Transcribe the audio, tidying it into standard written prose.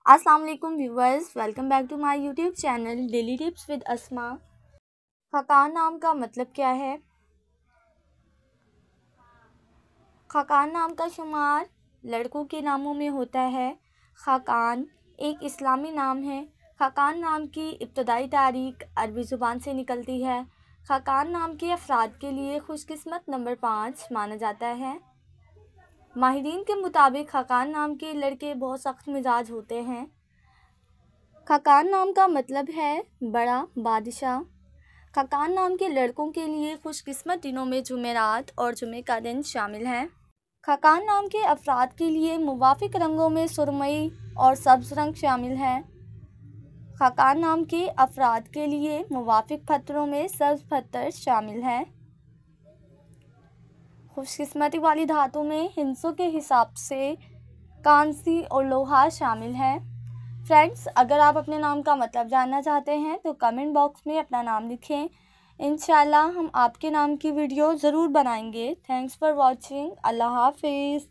अस्सलाम वालेकुम viewers, welcome back to my YouTube channel daily tips with Asma. Khaqan नाम का मतलब क्या है? खाकान नाम का शुमार लड़कों के नामों में होता है। खाकान एक इस्लामी नाम है। खाकान नाम की इब्तदाई तारीख अरबी ज़ुबान से निकलती है। खाकान नाम के अफराद के लिए खुशकिस्मत नंबर 5 माना जाता है। माहिरीन के मुताबिक खाकान नाम के लड़के बहुत सख्त मिजाज होते हैं। खाकान नाम का मतलब है बड़ा बादशाह। खाकान नाम के लड़कों के लिए खुशकिस्मत दिनों में जुमेरात और जुमे का दिन शामिल है। खाकान नाम के अफराद के लिए मुवाफिक रंगों में सुरमई और सब्ज़ रंग शामिल है। खाकान नाम के अफराद के लिए मुवाफिक पत्थरों में सब्ज़ पत्थर शामिल है। खुशकिस्मती वाली धातु में हिंसों के हिसाब से कांसी और लोहा शामिल है। फ्रेंड्स, अगर आप अपने नाम का मतलब जानना चाहते हैं तो कमेंट बॉक्स में अपना नाम लिखें। इंशाल्लाह हम आपके नाम की वीडियो ज़रूर बनाएंगे। Thanks for watching. अल्लाह हाफिज़।